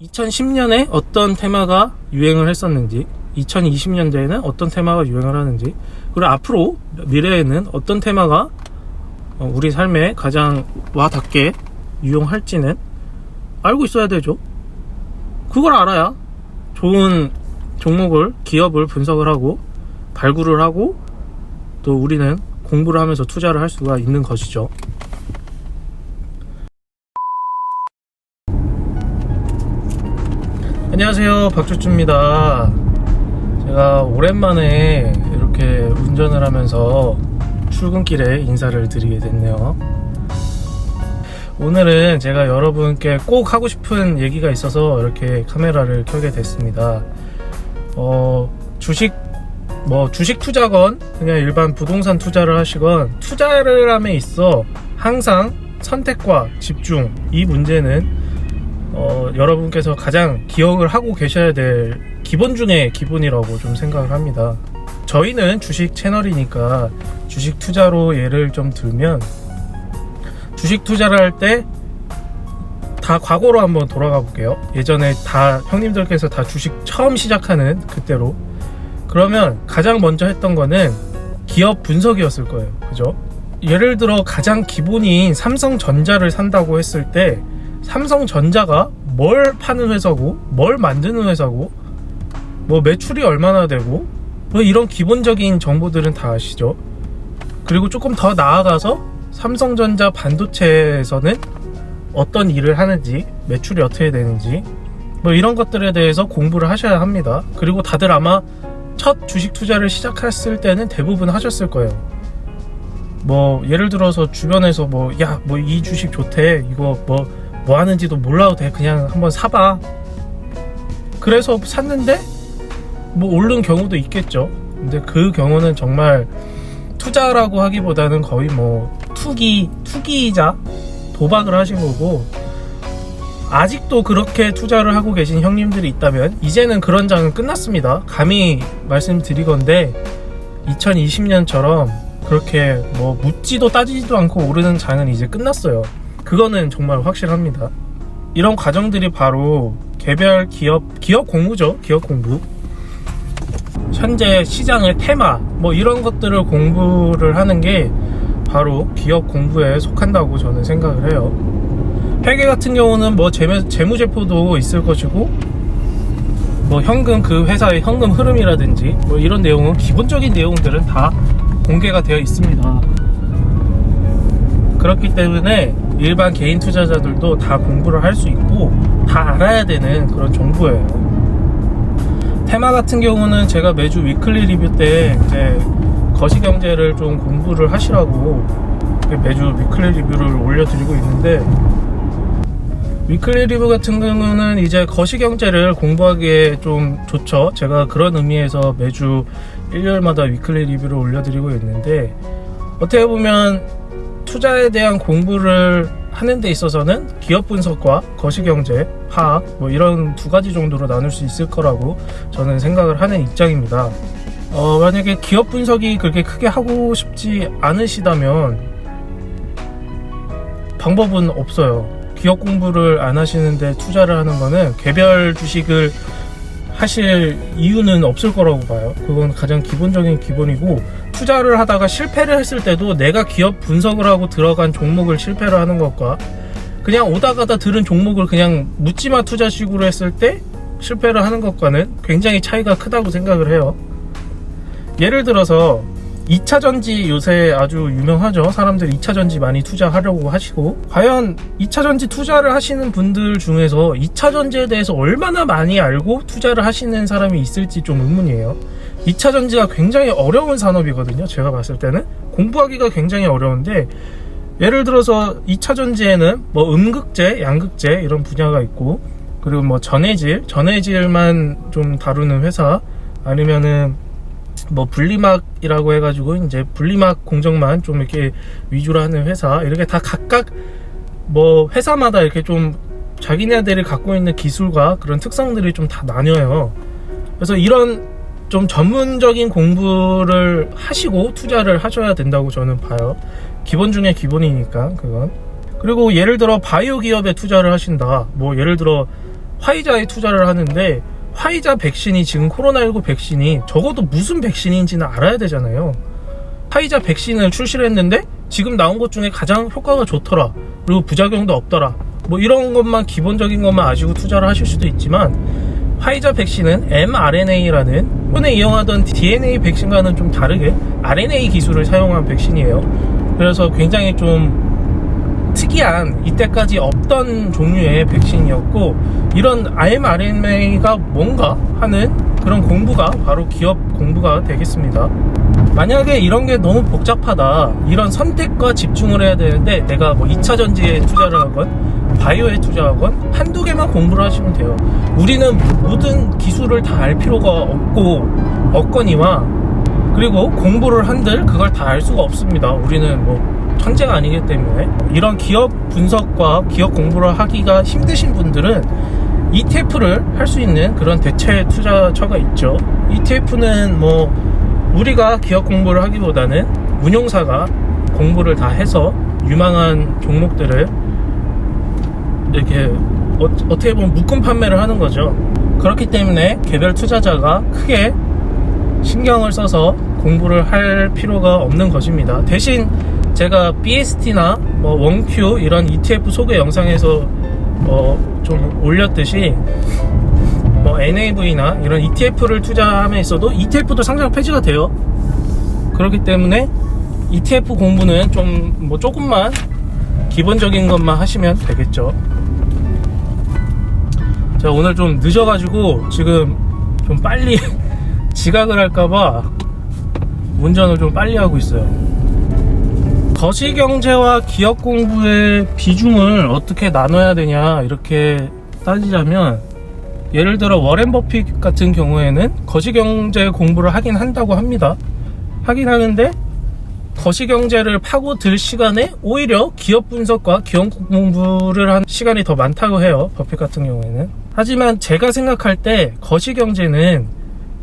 (2010년에) 어떤 테마가 유행을 했었는지, 2020년대에는 어떤 테마가 유행을 하는지, 그리고 앞으로 미래에는 어떤 테마가 우리 삶에 가장 와닿게 유용할지는 알고 있어야 되죠. 그걸 알아야 좋은 종목을, 기업을 분석을 하고 발굴을 하고 또 우리는 공부를 하면서 투자를 할 수가 있는 것이죠. 안녕하세요, 박주주입니다. 제가 오랜만에 이렇게 운전을 하면서 출근길에 인사를 드리게 됐네요. 오늘은 제가 여러분께 꼭 하고 싶은 얘기가 있어서 이렇게 카메라를 켜게 됐습니다. 주식 투자건 그냥 일반 부동산 투자를 하시건, 투자를 함에 있어 항상 선택과 집중, 이 문제는 여러분께서 가장 기억을 하고 계셔야 될 기본 중에 기본이라고 좀 생각을 합니다. 저희는 주식 채널이니까 주식 투자로 예를 좀 들면, 주식 투자를 할 때 다 과거로 한번 돌아가 볼게요. 예전에 다 형님들께서 다 주식 처음 시작하는 그때로. 그러면 가장 먼저 했던 거는 기업 분석이었을 거예요. 그죠? 예를 들어 가장 기본인 삼성전자를 산다고 했을 때, 삼성전자가 뭘 파는 회사고, 뭘 만드는 회사고, 뭐 매출이 얼마나 되고, 뭐 이런 기본적인 정보들은 다 아시죠? 그리고 조금 더 나아가서 삼성전자 반도체에서는 어떤 일을 하는지, 매출이 어떻게 되는지, 뭐 이런 것들에 대해서 공부를 하셔야 합니다. 그리고 다들 아마 첫 주식 투자를 시작했을 때는 대부분 하셨을 거예요. 뭐 예를 들어서 주변에서 이 주식 좋대, 이거 뭐 하는지도 몰라도 돼, 그냥 한번 사봐. 그래서 샀는데 뭐 오른 경우도 있겠죠. 근데 그 경우는 정말 투자라고 하기보다는 거의 뭐 투기이자 도박을 하신 거고, 아직도 그렇게 투자를 하고 계신 형님들이 있다면 이제는 그런 장은 끝났습니다. 감히 말씀드리건대 2020년처럼 그렇게 뭐 묻지도 따지지도 않고 오르는 장은 이제 끝났어요. 그거는 정말 확실합니다. 이런 과정들이 바로 개별 기업 공부죠. 기업 공부. 현재 시장의 테마, 뭐 이런 것들을 공부를 하는 게 바로 기업 공부에 속한다고 저는 생각을 해요. 회계 같은 경우는 뭐 재무제표도 있을 것이고, 뭐 현금, 그 회사의 현금 흐름이라든지 뭐 이런 내용은, 기본적인 내용들은 다 공개가 되어 있습니다. 그렇기 때문에 일반 개인 투자자들도 다 공부를 할 수 있고 다 알아야 되는 그런 정보예요. 테마 같은 경우는 제가 매주 위클리 리뷰 때 이제 거시경제를 좀 공부를 하시라고 매주 위클리 리뷰를 올려드리고 있는데, 위클리 리뷰 같은 경우는 이제 거시경제를 공부하기에 좀 좋죠. 제가 그런 의미에서 매주 일요일마다 위클리 리뷰를 올려드리고 있는데, 어떻게 보면 투자에 대한 공부를 하는 데 있어서는 기업 분석과 거시경제, 파악, 뭐 이런 두 가지 정도로 나눌 수 있을 거라고 저는 생각을 하는 입장입니다. 만약에 기업 분석이 그렇게 크게 하고 싶지 않으시다면 방법은 없어요. 기업 공부를 안 하시는데 투자를 하는 거는 개별 주식을 하실 이유는 없을 거라고 봐요. 그건 가장 기본적인 기본이고, 투자를 하다가 실패를 했을 때도 내가 기업 분석을 하고 들어간 종목을 실패를 하는 것과 그냥 오다 가다 들은 종목을 그냥 묻지마 투자식으로 했을 때 실패를 하는 것과는 굉장히 차이가 크다고 생각을 해요. 예를 들어서 2차전지 요새 아주 유명하죠. 사람들 2차전지 많이 투자하려고 하시고, 과연 2차전지 투자를 하시는 분들 중에서 2차전지에 대해서 얼마나 많이 알고 투자를 하시는 사람이 있을지 좀 의문이에요. 2차전지가 굉장히 어려운 산업이거든요. 제가 봤을 때는 공부하기가 굉장히 어려운데, 예를 들어서 2차전지에는 뭐 음극재, 양극재 이런 분야가 있고, 그리고 뭐 전해질만 좀 다루는 회사, 아니면은 뭐 분리막이라고 해가지고 이제 분리막 공정만 좀 이렇게 위주로 하는 회사, 이렇게 다 각각 뭐 회사마다 이렇게 좀 자기네들이 갖고 있는 기술과 그런 특성들이 좀 다 나뉘어요. 그래서 이런 좀 전문적인 공부를 하시고 투자를 하셔야 된다고 저는 봐요. 기본 중에 기본이니까 그건. 그리고 예를 들어 바이오 기업에 투자를 하신다, 뭐 예를 들어 화이자에 투자를 하는데 화이자 백신이, 지금 코로나19 백신이 적어도 무슨 백신인지는 알아야 되잖아요. 화이자 백신을 출시를 했는데 지금 나온 것 중에 가장 효과가 좋더라, 그리고 부작용도 없더라, 뭐 이런 것만, 기본적인 것만 아시고 투자를 하실 수도 있지만, 화이자 백신은 mRNA라는 이번에 이용하던 DNA 백신과는 좀 다르게 RNA 기술을 사용한 백신이에요. 그래서 굉장히 좀 특이한, 이때까지 없던 종류의 백신이었고, 이런 mRNA가 뭔가 하는 그런 공부가 바로 기업 공부가 되겠습니다. 만약에 이런 게 너무 복잡하다, 이런 선택과 집중을 해야 되는데 내가 뭐 2차 전지에 투자를 하건 바이오에 투자하건 한두 개만 공부를 하시면 돼요. 우리는 모든 기술을 다 알 필요가 없거니와, 그리고 공부를 한들 그걸 다 알 수가 없습니다. 우리는 뭐 천재가 아니기 때문에. 이런 기업 분석과 기업 공부를 하기가 힘드신 분들은 ETF를 할 수 있는 그런 대체 투자처가 있죠. ETF는 뭐 우리가 기업 공부를 하기보다는 운용사가 공부를 다 해서 유망한 종목들을 이렇게 어떻게 보면 묶음 판매를 하는 거죠. 그렇기 때문에 개별 투자자가 크게 신경을 써서 공부를 할 필요가 없는 것입니다. 대신 제가 BST나 뭐 원큐 이런 ETF 소개 영상에서 좀 올렸듯이 뭐 NAV나 이런 ETF를 투자함에 있어도 ETF도 상장 폐지가 돼요. 그렇기 때문에 ETF 공부는 좀 뭐 조금만 기본적인 것만 하시면 되겠죠. 제가 오늘 좀 늦어가지고 지금 좀 빨리 지각을 할까봐 운전을 좀 빨리 하고 있어요. 거시경제와 기업 공부의 비중을 어떻게 나눠야 되냐 이렇게 따지자면, 예를 들어 워렌 버핏 같은 경우에는 거시경제 공부를 하긴 한다고 합니다. 하긴 하는데 거시경제를 파고들 시간에 오히려 기업 분석과 기업 공부를 한 시간이 더 많다고 해요, 버핏 같은 경우에는. 하지만 제가 생각할 때 거시경제는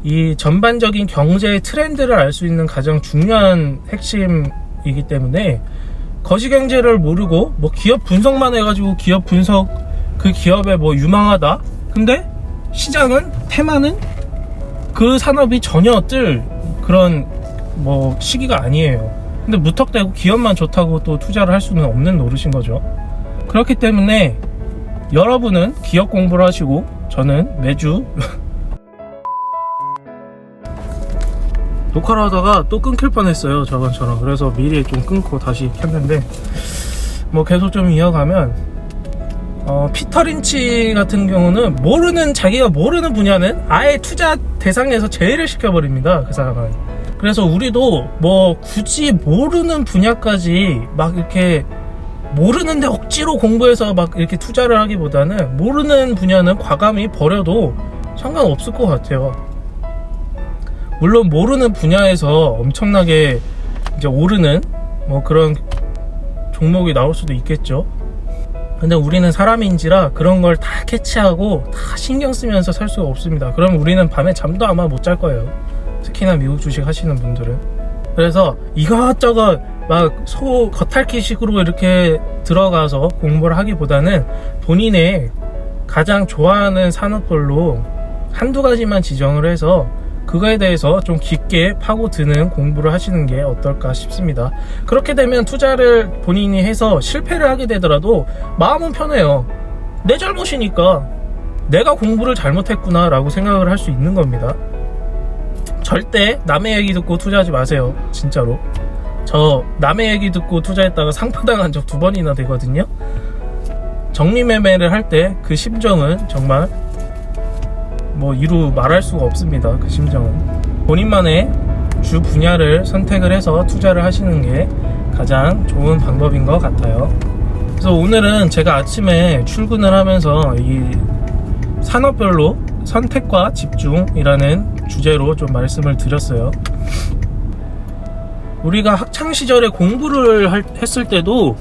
이 전반적인 경제의 트렌드를 알 수 있는 가장 중요한 핵심이기 때문에, 거시경제를 모르고 뭐 기업 분석만 해가지고 기업 분석, 그 기업에 뭐 유망하다, 근데 시장은, 테마는 그 산업이 전혀 뜰 그런 뭐 시기가 아니에요. 근데 무턱대고 기업만 좋다고 또 투자를 할 수는 없는 노릇인 거죠. 그렇기 때문에 여러분은 기업 공부를 하시고, 저는 매주 녹화를 하다가 또 끊길 뻔했어요, 저번처럼. 그래서 미리 좀 끊고 다시 켰는데, 뭐 계속 좀 이어가면, 피터 린치 같은 경우는 자기가 모르는 분야는 아예 투자 대상에서 제외를 시켜버립니다, 그 사람은. 그래서 우리도 뭐 굳이 모르는 분야까지 막 이렇게 모르는데 억지로 공부해서 막 이렇게 투자를 하기보다는, 모르는 분야는 과감히 버려도 상관없을 것 같아요. 물론 모르는 분야에서 엄청나게 이제 오르는 뭐 그런 종목이 나올 수도 있겠죠. 근데 우리는 사람인지라 그런 걸 다 캐치하고 다 신경 쓰면서 살 수가 없습니다. 그럼 우리는 밤에 잠도 아마 못 잘 거예요, 특히나 미국 주식 하시는 분들은. 그래서 이것저것 막 겉핥기식으로 이렇게 들어가서 공부를 하기보다는 본인의 가장 좋아하는 산업별로 한두 가지만 지정을 해서 그거에 대해서 좀 깊게 파고드는 공부를 하시는 게 어떨까 싶습니다. 그렇게 되면 투자를 본인이 해서 실패를 하게 되더라도 마음은 편해요. 내 잘못이니까, 내가 공부를 잘못했구나 라고 생각을 할 수 있는 겁니다. 절대 남의 얘기 듣고 투자하지 마세요, 진짜로. 저 남의 얘기 듣고 투자했다가 상표당한 적 2번이나 되거든요. 정리매매를 할 때 그 심정은 정말 뭐 이루 말할 수가 없습니다. 그 심정은. 본인만의 주 분야를 선택을 해서 투자를 하시는 게 가장 좋은 방법인 것 같아요. 그래서 오늘은 제가 아침에 출근을 하면서 이 산업별로 선택과 집중이라는 주제로 좀 말씀을 드렸어요. 우리가 학창시절에 공부를 했을 때도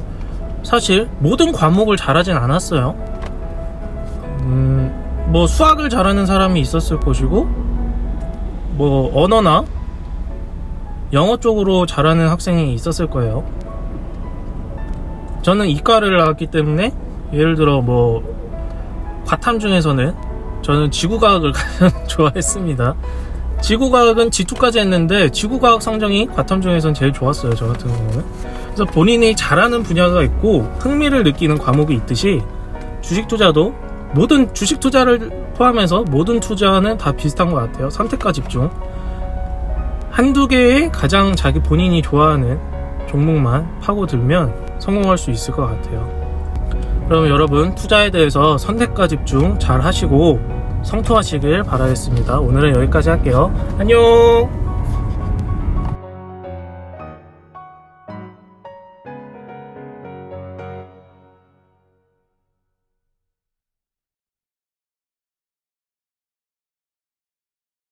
사실 모든 과목을 잘하진 않았어요. 뭐 수학을 잘하는 사람이 있었을 것이고, 뭐 언어나 영어 쪽으로 잘하는 학생이 있었을 거예요. 저는 이과를 나왔기 때문에 예를 들어 뭐 과탐 중에서는 저는 지구과학을 가장 좋아했습니다. 지구과학은 G2까지 했는데 지구과학 성적이 과탐 중에서는 제일 좋았어요, 저 같은 경우는. 그래서 본인이 잘하는 분야가 있고 흥미를 느끼는 과목이 있듯이 주식 투자도 모든 주식 투자를 포함해서 모든 투자는 다 비슷한 것 같아요. 선택과 집중, 한두 개의 가장 자기 본인이 좋아하는 종목만 파고들면 성공할 수 있을 것 같아요. 그럼 여러분 투자에 대해서 선택과 집중 잘 하시고 성투하시길 바라겠습니다. 오늘은 여기까지 할게요. 안녕.